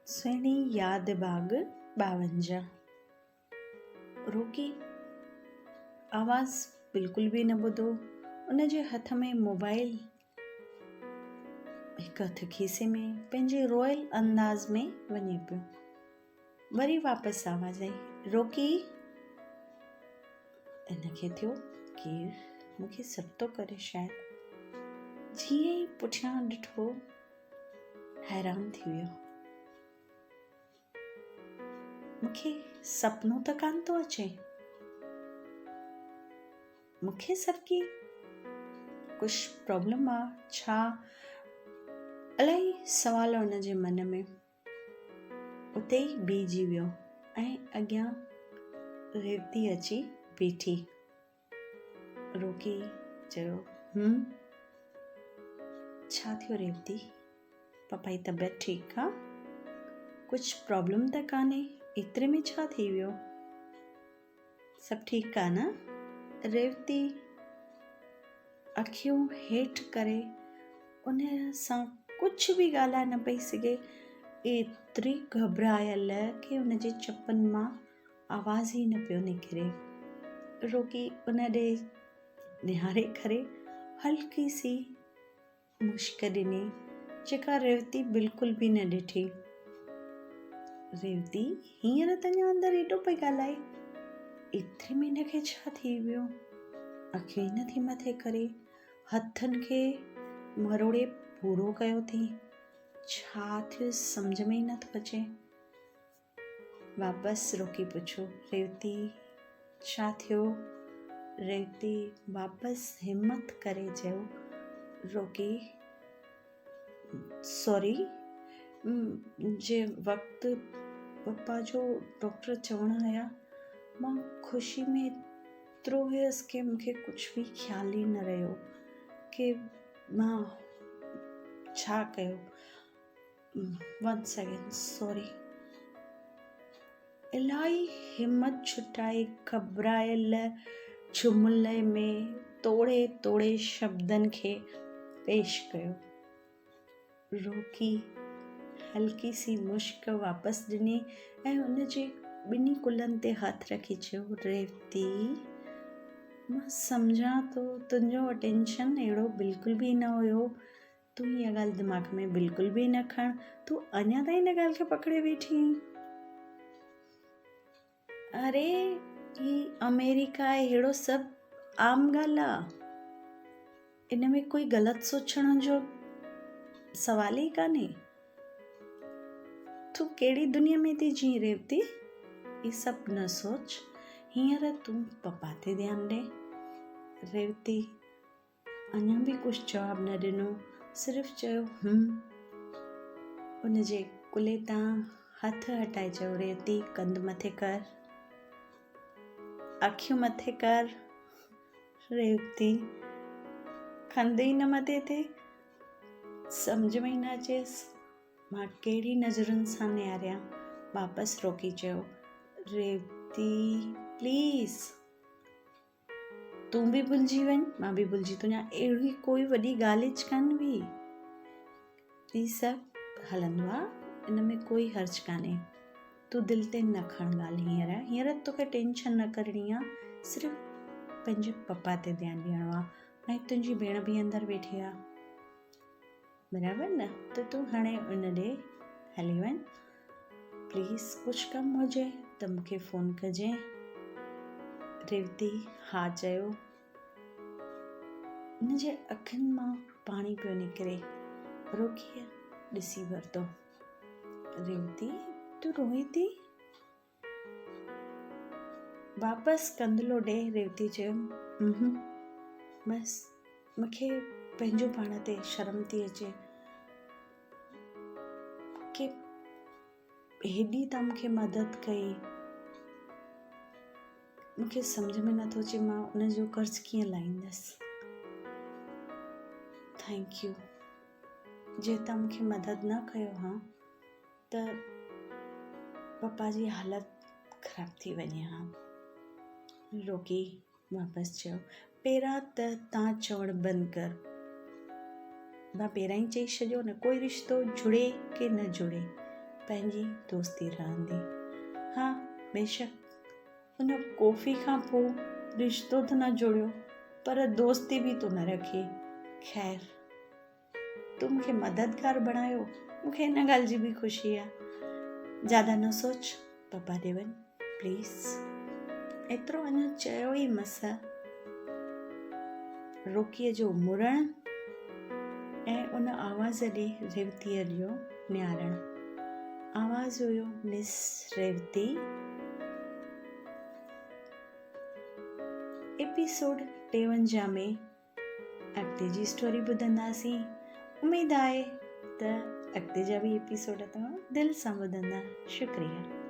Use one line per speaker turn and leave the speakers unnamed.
सुहिणी यादि बाग़ 52। रोकी आवाज़ बिल्कुल बि न ॿुधो। उन जे हथ में मोबाइल, हिकु हथ खीसे में, पंहिंजे रोयल अंदाज़ में वञे पियो। वरी वापसि आवाज़ आई, रोकी। इनखे थियो केरु मूंखे सॾु थो करे शायदि। जीअं ई पुठियां ॾिठो, हैरान थी वियो। मूंखे सपनो त कान थो अचे। मूंखे सबकी कुझु प्रॉब्लम आहे छा? इलाही सवाल हुन जे मन में। उते ई बीहजी वियो ऐं अॻियां रेवती अची बीठी। रोकी चयो, छा थियो रेवती? पपा जी तबियत ठीकु आहे? कुझु प्रॉब्लम त कान्हे? एतिरे में छा थी वियो? सभु ठीकु आहे न? रेवती अखियूं हेठि करे उन सां कुझु बि ॻाल्हाए न पई सघे। एतिरी घबरायल कि उन जे चपनि मां आवाज़ ई न पियो निकिरे। रोकी उन ॾे निहारे करे हल्की सी मुश्क ॾिनी, जेका रेवती बिल्कुल बि न ॾिठी। रेवती हींअर त अञा अंदरि एॾो पई ॻाल्हाए, एतिरे में हिनखे छा थी वियो? अखियूं ई नथी मथे करे, हथनि खे मरोड़े पूरो कयो थी। छा थियो सम्झ में ई नथो अचे। वापसि रोकी पुछो, रेवती छा थियो? रेवती वापसि हिम्मत करे चयो, रोकी सॉरी, जे वक़्तु पप्पा जो डॉक्टर चवणु आया, मां ख़ुशी में एतिरो हुयसि कि मूंखे कुझु बि ख़्याल ई न रहियो कि मां छा कयो। 1 सेकेंड, सॉरी। इलाही हिम्मत छुटाए घबरायल झुमल में तोड़े तोड़े शब्दनि खे पेश कयो। रोकी हल्की सी मुश्क वापसि ॾिनी ऐं उन जे ॿिन्ही कुल्हनि ते हथ रखी चयो, रेवती मां सम्झां थो तुंहिंजो अटेंशन अहिड़ो बिल्कुल बि न हुयो। तूं इहा ॻाल्हि दिमाग़ में बिल्कुल बि न खण। तूं अञा ताईं हिन ॻाल्हि खे पकड़े वेठी आहीं। अरे ही अमेरिका आहे, अहिड़ो सभु आम ॻाल्हि आहे। इन में कोई ग़लति सोचण जो सवाल ई कान्हे। तूं कहिड़ी दुनिया में थी जी रेवती? ही सभु न सोच। हींअर तूं पप्पा ते ध्यानु ॾे। रेवती अञा बि कुझु जवाबु न ॾिनो, सिर्फ़ु चयो उन जे कुल्हे तां हथ हटाए चयो, रेवती कंधु मथे कर, अखियूं मथे कर। रेवती कंधु ई न मथे थे। सम्झ में ई न अचेसि मां कहिड़ी नज़रुनि सां निहारियां। वापसि रोकी चयो, रेवती प्लीज़ तूं बि भुलिजी वञ, मां बि भुलिजी थो वञा। अहिड़ी कोई वॾी ॻाल्हि ज कान हुई। ही सभु हलंदो आहे, इन में कोई हर्ज कान्हे। तूं दिलि ते न खण ॻाल्हि। हींअर तोखे टेंशन न करणी आहे। सिर्फ़ु पंहिंजे पप्पा ते ध्यानु ॾियणो आहे ऐं तुंहिंजी भेण बि अंदरि वेठी आहे, बराबरि न? त तूं हाणे उन ॾे हली वञ। प्लीज़ कुझु कमु हुजे त मूंखे फ़ोन कजांइ। रेवती हा चयो। उन जे अखियुनि मां पाणी पियो निकिरे। रोकीअ ॾिसी वरितो। रेवती तूं रोए थी? वापसि कंदिलो ॾे रेवती चयो, बसि मूंखे पंहिंजो पाण ते शर्म थी अचे कि हेॾी त मूंखे मदद कई। मूंखे सम्झ में नथो अचे मां उन जो कर्ज़ु कीअं लाहींदसि। Thank U. जे तव्हां मूंखे मदद न कयो हा त पप्पा जी हालति ख़राब थी वञे हा। रोकी वापसि चयो, पहिरां त तव्हां चवणु बंदि कर। मां पहिरां ई चई छॾियो न, कोई रिश्तो जुड़े कि न जुड़े, पंहिंजी दोस्ती रहंदी। हा बेशक उन कॉफ़ी खां पोइ रिश्तो त न जुड़ियो, पर दोस्ती बि तो न रखी। ख़ैर, तूं मूंखे मददगार बणायो, मूंखे हिन ॻाल्हि जी बि ख़ुशी आहे। ज़्यादा न सोच पप्पा ॾे वञ प्लीज़। एतिरो अञा चयो ई मस, रोकीअ जो मुड़ण ऐं उन आवाज़ ॾे रेवतीअ जो निहारण। आवाज़ हुयो मिस रेवती। एपिसोड 53 में अॻिते जी स्टोरी ॿुधंदासीं। उमेद आहे त अॻिते जा बि एपिसोड तव्हां दिलि सां ॿुधंदा। शुक्रिया।